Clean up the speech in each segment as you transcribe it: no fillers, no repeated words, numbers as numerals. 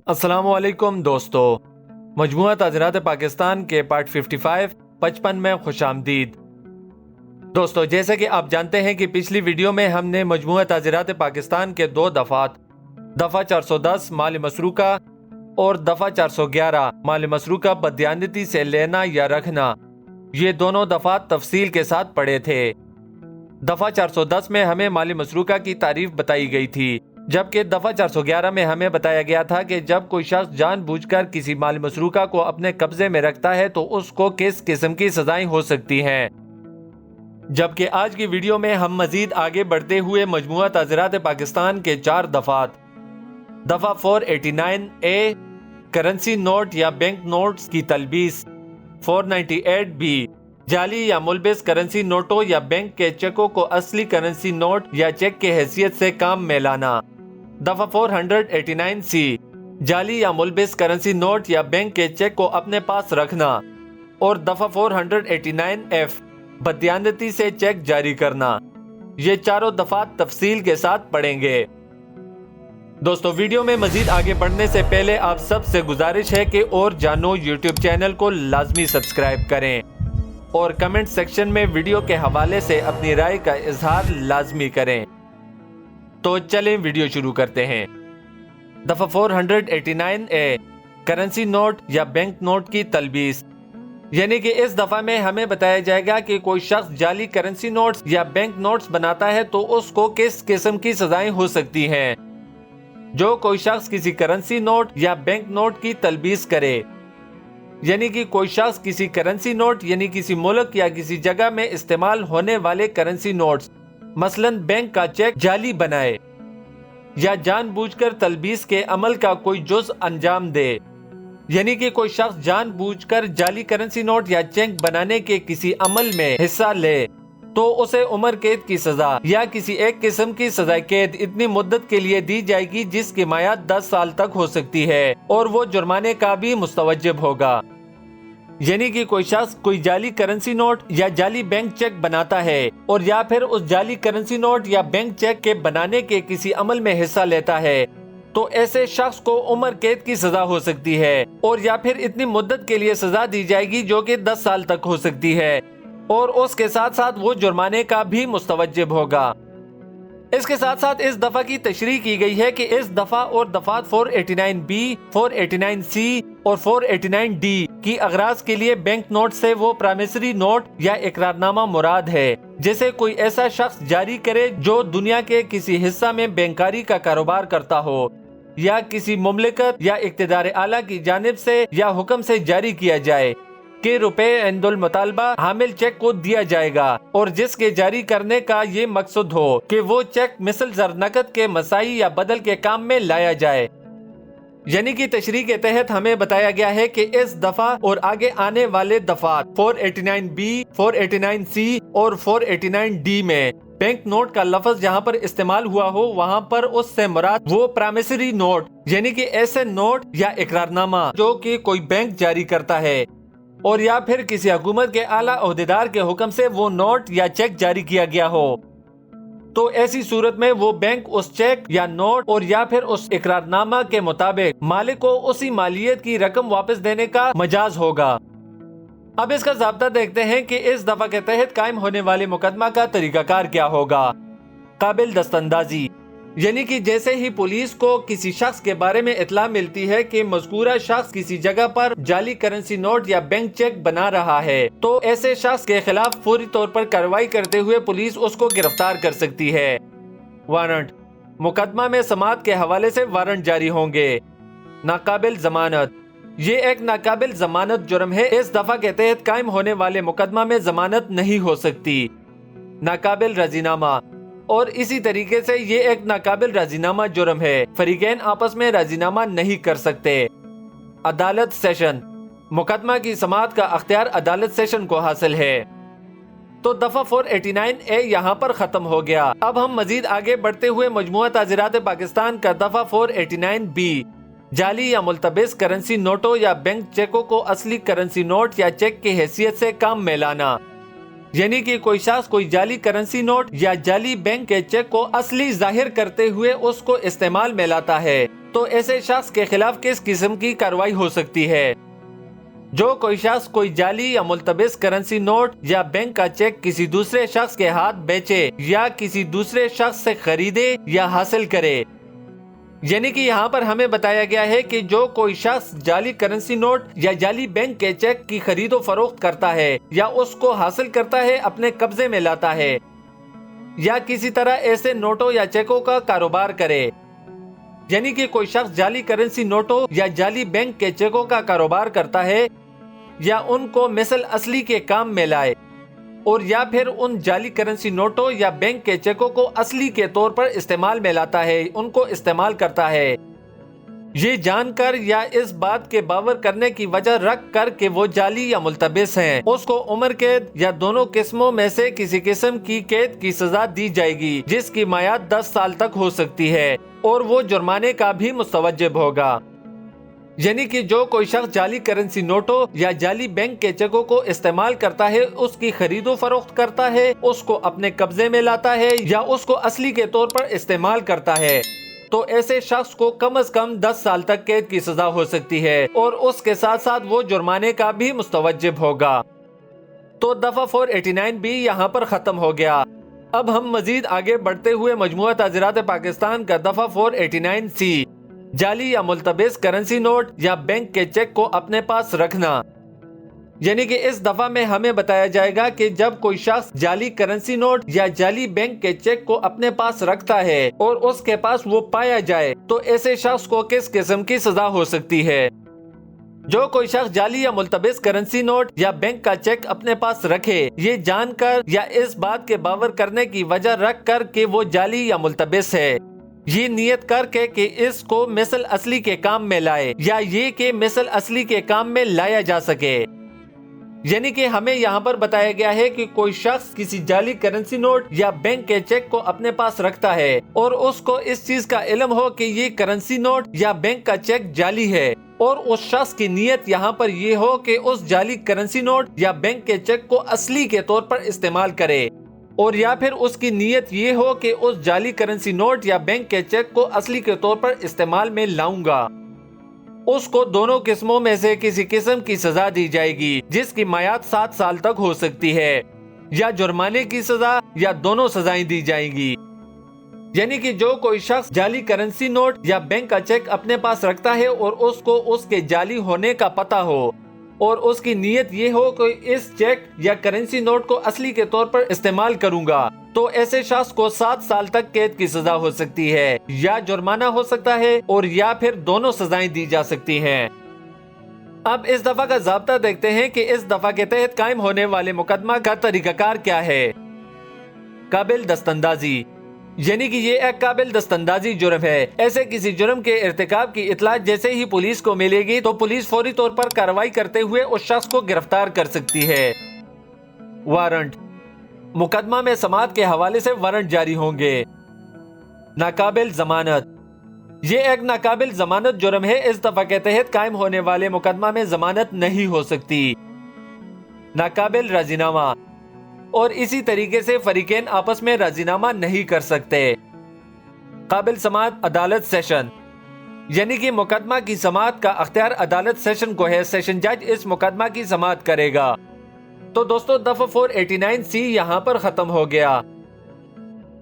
अस्सलाम वालेकुम दोस्तों, मजमूआ ताज़रात पाकिस्तान के पार्ट 55 में खुशामदीद। दोस्तों, जैसे कि आप जानते हैं कि पिछली वीडियो में हमने मजमूआ ताज़रात पाकिस्तान के दो दफ़ात, दफ़ा 410 माल मसरूका और दफ़ा 411 माल मसरूका बदयानती से लेना या रखना, ये दोनों दफ़ात तफसील के साथ पढ़े थे। दफ़ा 410 में हमें माल मसरूका की तारीफ बताई गई थी, जबकि दफ़ा 411 में हमें बताया गया था कि जब कोई शख्स जानबूझकर किसी माल मसरूका को अपने कब्जे में रखता है तो उसको किस किस्म की सजाएं हो सकती हैं। जबकि आज की वीडियो में हम मजीद आगे बढ़ते हुए मजमूआ ताज़रात पाकिस्तान के 4 दफ़ात, दफ़ा 489 ए करेंसी नोट या बैंक नोट्स की तलबीस, 498 बी जाली या मुलबिस करेंसी नोटों या बैंक के चेकों को असली करेंसी नोट या चेक की हैसियत से काम में लाना, दफ़ा 489 सी जाली या मुलबिस करेंसी नोट या बैंक के चेक को अपने पास रखना, और दफ़ा 489 एफ बदयानती से चेक जारी करना। ये चारों दफ़ात तफसील के साथ पढ़ेंगे। दोस्तों, वीडियो में मजीद आगे बढ़ने से पहले आप सबसे गुजारिश है कि और जानो यूट्यूब चैनल को लाजमी सब्सक्राइब करें और कमेंट सेक्शन में वीडियो के हवाले से अपनी राय का इजहार लाजमी करें। तो चलें वीडियो शुरू करते हैं। दफ़ा 489 ए करेंसी नोट या बैंक नोट की तलबीस, यानी कि इस दफ़ा में हमें बताया जाएगा कि कोई शख्स जाली करेंसी नोट्स या बैंक नोट्स बनाता है तो उसको किस किस्म की सजाएं हो सकती हैं। जो कोई शख्स किसी करेंसी नोट या बैंक नोट की तलबीस करे, यानी कि कोई शख्स किसी करेंसी नोट यानी किसी मुल्क या किसी जगह में इस्तेमाल होने वाले करेंसी नोट्स, मसलन बैंक का चेक जाली बनाए या जानबूझकर तलबीस के अमल का कोई जुज़ अंजाम दे, यानी कि कोई शख्स जानबूझकर जाली करेंसी नोट या चेक बनाने के किसी अमल में हिस्सा ले, तो उसे उम्र कैद की सजा या किसी एक किस्म की सजा कैद इतनी मुद्दत के लिए दी जाएगी जिसकी मायाद 10 साल तक हो सकती है, और वो जुर्माने का भी मुस्तवज्जिब होगा। यानी कि कोई शख्स कोई जाली करेंसी नोट या जाली बैंक चेक बनाता है और या फिर उस जाली करेंसी नोट या बैंक चेक के बनाने के किसी अमल में हिस्सा लेता है, तो ऐसे शख्स को उम्र कैद की सजा हो सकती है, और या फिर इतनी मुद्दत के लिए सजा दी जाएगी जो कि 10 साल तक हो सकती है, और उसके साथ साथ वो जुर्माने का भी मुस्तवज्जिब होगा। इसके साथ साथ इस दफा की तशरीह की गई है कि इस दफा और दफात 489 बी, 489 सी और 489 डी की अगराज के लिए बैंक नोट से वो प्रामिसरी नोट या इकरारनामा मुराद है, जैसे कोई ऐसा शख्स जारी करे जो दुनिया के किसी हिस्सा में बैंकारी का कारोबार करता हो या किसी मुमलिकत या इक्तिदार आला की जानिब से या हुक्म से जारी किया जाए कि रुपए इंदुल मुतालबा हामिल चेक को दिया जाएगा, और जिसके जारी करने का ये मकसद हो कि वो चेक मिसल जर नकद के मसाई या बदल के काम में लाया जाए। यानी कि तशरीह के तहत हमें बताया गया है कि इस दफा और आगे आने वाले दफात 489 बी, 489 सी और 489 डी में बैंक नोट का लफ्ज जहां पर इस्तेमाल हुआ हो वहां पर उससे मुराद वो प्रामिसरी नोट, यानी कि ऐसे नोट या इकरारनामा जो कि कोई बैंक जारी करता है और या फिर किसी हुकूमत के आला ओहदेदार के हुक्म से वो नोट या चेक जारी किया गया हो, तो ऐसी सूरत में वो बैंक उस चेक या नोट और या फिर उस इकरारनामा के मुताबिक मालिक को उसी मालियत की रकम वापस देने का मजाज होगा। अब इसका ज़ाब्ता देखते हैं कि इस दफा के तहत कायम होने वाले मुकदमा का तरीकाकार क्या होगा। काबिल दस्तंदाजी, यानी कि जैसे ही पुलिस को किसी शख्स के बारे में इत्तला मिलती है कि मज़कूरा शख्स किसी जगह पर जाली करेंसी नोट या बैंक चेक बना रहा है, तो ऐसे शख्स के खिलाफ फौरी तौर पर कार्रवाई करते हुए पुलिस उसको गिरफ्तार कर सकती है। वारंट, मुकदमा में समाअत के हवाले से वारंट जारी होंगे। नाकाबिल जमानत, ये एक नाकाबिल जमानत जुर्म है। इस दफा के तहत कायम होने वाले मुकदमा में जमानत नहीं हो सकती। नाकाबिल राजीनामा, और इसी तरीके से ये एक नाकाबिल राजीनामा जुर्म है, फरीकैन आपस में राजीनामा नहीं कर सकते। अदालत सेशन, मुकदमा की समाअत का अख्तियार अदालत सेशन को हासिल है। तो दफा 489 ए यहाँ पर खत्म हो गया। अब हम मजीद आगे बढ़ते हुए मजमूआ ताज़रात पाकिस्तान का दफा 489 बी, जाली या मुल्तबिस करेंसी नोटों या बैंक चेकों को असली करेंसी नोट या चेक की हैसियत से काम में लाना, یعنی کہ کوئی شخص کوئی جعلی کرنسی نوٹ یا جعلی بینک کے چیک کو اصلی ظاہر کرتے ہوئے اس کو استعمال میں لاتا ہے تو ایسے شخص کے خلاف کس قسم کی کارروائی ہو سکتی ہے؟ جو کوئی شخص کوئی جعلی یا ملتبس کرنسی نوٹ یا بینک کا چیک کسی دوسرے شخص کے ہاتھ بیچے یا کسی دوسرے شخص سے خریدے یا حاصل کرے، یعنی کہ یہاں پر ہمیں بتایا گیا ہے کہ جو کوئی شخص جعلی کرنسی نوٹ یا جعلی بینک کے چیک کی خرید و فروخت کرتا ہے یا اس کو حاصل کرتا ہے، اپنے قبضے میں لاتا ہے یا کسی طرح ایسے نوٹوں یا چیکوں کا کاروبار کرے، یعنی کہ کوئی شخص جعلی کرنسی نوٹوں یا جعلی بینک کے چیکوں کا کاروبار کرتا ہے یا ان کو مثل اصلی کے کام میں لائے اور یا پھر ان جعلی کرنسی نوٹوں یا بینک کے چیکوں کو اصلی کے طور پر استعمال میں لاتا ہے، ان کو استعمال کرتا ہے، یہ جان کر یا اس بات کے باور کرنے کی وجہ رکھ کر کہ وہ جعلی یا ملتبس ہیں، اس کو عمر قید یا دونوں قسموں میں سے کسی قسم کی قید کی سزا دی جائے گی جس کی میعاد 10 سال تک ہو سکتی ہے اور وہ جرمانے کا بھی مستوجب ہوگا۔ یعنی کہ جو کوئی شخص جعلی کرنسی نوٹوں یا جعلی بینک کے چیکوں کو استعمال کرتا ہے، اس کی خرید و فروخت کرتا ہے، اس کو اپنے قبضے میں لاتا ہے یا اس کو اصلی کے طور پر استعمال کرتا ہے تو ایسے شخص کو کم از کم 10 سال تک قید کی سزا ہو سکتی ہے اور اس کے ساتھ ساتھ وہ جرمانے کا بھی مستوجب ہوگا۔ تو دفعہ 489 بھی یہاں پر ختم ہو گیا۔ اب ہم مزید آگے بڑھتے ہوئے مجموعہ تعزیرات پاکستان کا دفعہ 489C، جعلی یا ملتبس کرنسی نوٹ یا بینک کے چیک کو اپنے پاس رکھنا، یعنی کہ اس دفعہ میں ہمیں بتایا جائے گا کہ جب کوئی شخص جعلی کرنسی نوٹ یا جعلی بینک کے چیک کو اپنے پاس رکھتا ہے اور اس کے پاس وہ پایا جائے تو ایسے شخص کو کس قسم کی سزا ہو سکتی ہے۔ جو کوئی شخص جعلی یا ملتبس کرنسی نوٹ یا بینک کا چیک اپنے پاس رکھے، یہ جان کر یا اس بات کے باور کرنے کی وجہ رکھ کر کہ وہ جعلی یا ملتبس ہے، یہ نیت کر کے کہ اس کو مثل اصلی کے کام میں لائے یا یہ کہ مثل اصلی کے کام میں لایا جا سکے، یعنی کہ ہمیں یہاں پر بتایا گیا ہے کہ کوئی شخص کسی جعلی کرنسی نوٹ یا بینک کے چیک کو اپنے پاس رکھتا ہے اور اس کو اس چیز کا علم ہو کہ یہ کرنسی نوٹ یا بینک کا چیک جعلی ہے اور اس شخص کی نیت یہاں پر یہ ہو کہ اس جعلی کرنسی نوٹ یا بینک کے چیک کو اصلی کے طور پر استعمال کرے اور یا پھر اس کی نیت یہ ہو کہ اس جعلی کرنسی نوٹ یا بینک کے چیک کو اصلی کے طور پر استعمال میں لاؤں گا، اس کو دونوں قسموں میں سے کسی قسم کی سزا دی جائے گی جس کی میعاد 7 سال تک ہو سکتی ہے یا جرمانے کی سزا یا دونوں سزائیں دی جائیں گی۔ یعنی کہ جو کوئی شخص جعلی کرنسی نوٹ یا بینک کا چیک اپنے پاس رکھتا ہے اور اس کو اس کے جعلی ہونے کا پتہ ہو اور اس کی نیت یہ ہو کہ اس چیک یا کرنسی نوٹ کو اصلی کے طور پر استعمال کروں گا تو ایسے شخص کو 7 سال تک قید کی سزا ہو سکتی ہے یا جرمانہ ہو سکتا ہے اور یا پھر دونوں سزائیں دی جا سکتی ہیں۔ اب اس دفعہ کا ضابطہ دیکھتے ہیں کہ اس دفعہ کے تحت قائم ہونے والے مقدمہ کا طریقہ کار کیا ہے۔ قابل دستاندازی، یعنی کہ یہ ایک قابل دستاندازی جرم ہے۔ ایسے کسی جرم کے ارتکاب کی اطلاع جیسے ہی پولیس کو ملے گی تو پولیس فوری طور پر کارروائی کرتے ہوئے اس شخص کو گرفتار کر سکتی ہے۔ وارنٹ، مقدمہ میں سماعت کے حوالے سے وارنٹ جاری ہوں گے۔ ناقابل ضمانت، یہ ایک ناقابل ضمانت جرم ہے۔ اس دفعہ کے تحت قائم ہونے والے مقدمہ میں ضمانت نہیں ہو سکتی۔ ناقابل راضی نامہ، اور اسی طریقے سے فریقین آپس میں راضی نامہ نہیں کر سکتے۔ قابل سماعت عدالت سیشن، یعنی کہ مقدمہ کی سماعت کا اختیار عدالت سیشن کو ہے، سیشن جج اس مقدمہ کی سماعت کرے گا۔ تو دوستو دفعہ 489C یہاں پر ختم ہو گیا۔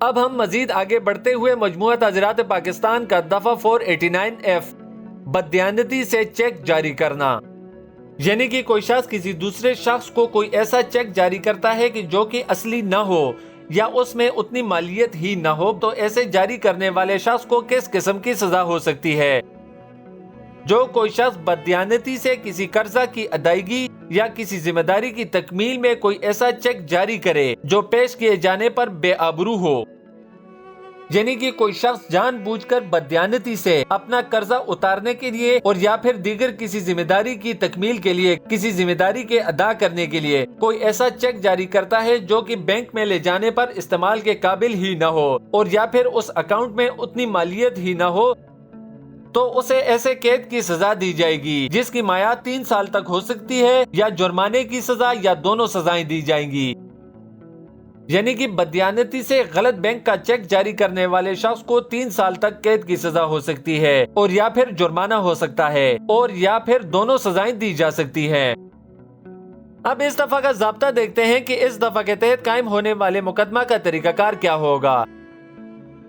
اب ہم مزید آگے بڑھتے ہوئے مجموعہ تعزیرات پاکستان کا دفعہ 489F، بددیانتی سے چیک جاری کرنا، یعنی کہ کوئی شخص کسی دوسرے شخص کو کوئی ایسا چیک جاری کرتا ہے کہ جو کہ اصلی نہ ہو یا اس میں اتنی مالیت ہی نہ ہو تو ایسے جاری کرنے والے شخص کو کس قسم کی سزا ہو سکتی ہے۔ جو کوئی شخص بددیانتی سے کسی قرضہ کی ادائیگی یا کسی ذمہ داری کی تکمیل میں کوئی ایسا چیک جاری کرے جو پیش کیے جانے پر بے آبرو ہو، یعنی کہ کوئی شخص جان بوجھ کر بددیانتی سے اپنا قرضہ اتارنے کے لیے اور یا پھر دیگر کسی ذمہ داری کی تکمیل کے لیے، کسی ذمہ داری کے ادا کرنے کے لیے کوئی ایسا چیک جاری کرتا ہے جو کہ بینک میں لے جانے پر استعمال کے قابل ہی نہ ہو اور یا پھر اس اکاؤنٹ میں اتنی مالیت ہی نہ ہو تو اسے ایسے قید کی سزا دی جائے گی جس کی میعاد 3 سال تک ہو سکتی ہے یا جرمانے کی سزا یا دونوں سزائیں دی جائیں گی۔ यानी कि बददियानती से गलत बैंक का चेक जारी करने वाले शख्स को 3 साल तक कैद की सजा हो सकती है और या फिर जुर्माना हो सकता है और या फिर दोनों सजाएं दी जा सकती हैं। अब इस दफा का ज़ाब्ता देखते हैं कि इस दफा के तहत कायम होने वाले मुकदमा का तरीकाकार क्या होगा।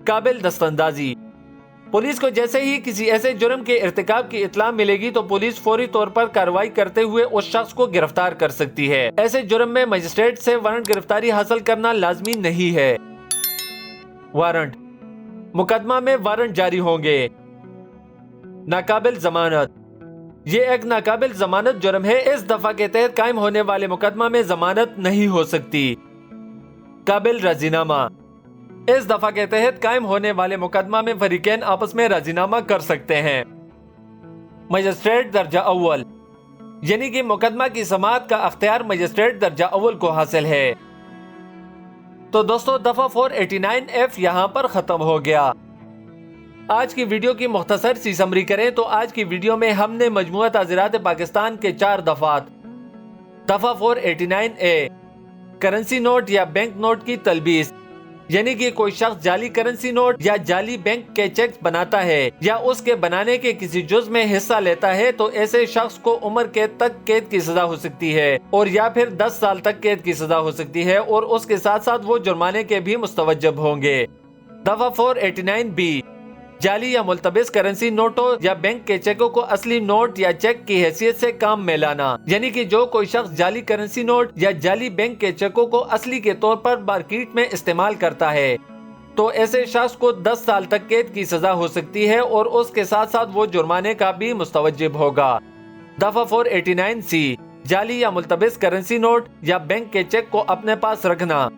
काबिल दस्तंदाजी। पुलिस को जैसे ही किसी ऐसे जुर्म के इर्तिकाब की इत्तला मिलेगी तो पुलिस फौरी तौर पर कार्रवाई करते हुए उस शख्स को गिरफ्तार कर सकती है। ऐसे जुर्म में मजिस्ट्रेट से वारंट गिरफ्तारी हासिल करना लाजमी नहीं है। वारंट। मुकदमा में वारंट जारी होंगे। नाकाबिल जमानत। ये एक नाकाबिल जमानत जुर्म है। इस दफा के तहत कायम होने वाले मुकदमा में जमानत नहीं हो सकती। काबिल राजीनामा। इस दफा के तहत कायम होने वाले मुकदमा में फरीकैन आपस में राजीनामा कर सकते हैं। मजिस्ट्रेट दर्जा अव्वल। यानी कि मुकदमा की समाअत का अख्तियार मजिस्ट्रेट दर्जा अव्वल को हासिल है। तो दोस्तों दफा 489F यहाँ पर खत्म हो गया। आज की वीडियो की मुख्तसर सी समरी करें तो आज की वीडियो में हमने मजमूआ ताज़ीरात पाकिस्तान के 4 दफात। दफा 489A, करेंसी नोट या बैंक नोट की तलबीस, यानी कि कोई शख्स जाली करेंसी नोट या जाली बैंक के चेक बनाता है या उसके बनाने के किसी जुज में हिस्सा लेता है तो ऐसे शख्स को उम्र कैद तक कैद की सजा हो सकती है और या फिर 10 साल तक कैद की सजा हो सकती है और उसके साथ साथ वो जुर्माने के भी मुस्तवज्जब होंगे। दफा 489B, जाली या मुल्तबिस करेंसी नोटों या बैंक के चेकों को असली नोट या चेक की हैसियत से काम में लाना, यानी कि जो कोई शख्स जाली करेंसी नोट या जाली बैंक के चेकों को असली के तौर पर मार्केट में इस्तेमाल करता है तो ऐसे शख्स को 10 साल तक कैद की सजा हो सकती है और उसके साथ साथ वो जुर्माने का भी मुस्तवज्जिब होगा। दफा 489C, जाली या मुल्तबिस करेंसी नोट या बैंक के चेक को अपने पास रखना,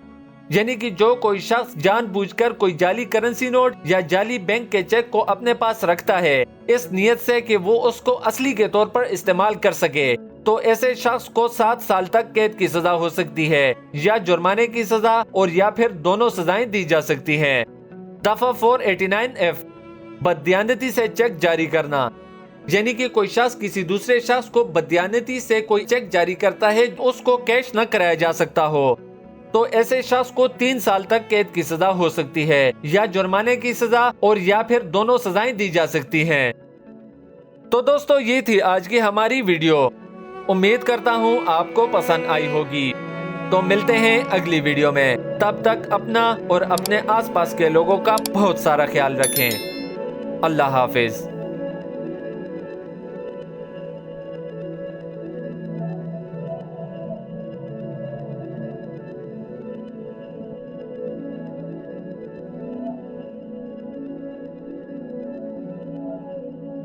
यानी कि जो कोई शख्स जानबूझकर कोई जाली करेंसी नोट या जाली बैंक के चेक को अपने पास रखता है इस नियत से कि वो उसको असली के तौर पर इस्तेमाल कर सके तो ऐसे शख्स को 7 साल तक कैद की सजा हो सकती है या जुर्माने की सजा और या फिर दोनों सजाएं दी जा सकती हैं। दफा 489F, बददियानती से चेक जारी करना, यानी कि कोई शख्स किसी दूसरे शख्स को बददियानती से कोई चेक जारी करता है उसको कैश न कराया जा सकता हो तो ऐसे शख्स को 3 साल तक कैद की सजा हो सकती है या जुर्माने की सजा और या फिर दोनों सजाएं दी जा सकती हैं। तो दोस्तों ये थी आज की हमारी वीडियो। उम्मीद करता हूँ आपको पसंद आई होगी। तो मिलते हैं अगली वीडियो में। तब तक अपना और अपने आसपास के लोगों का बहुत सारा ख्याल रखें। अल्लाह हाफिज।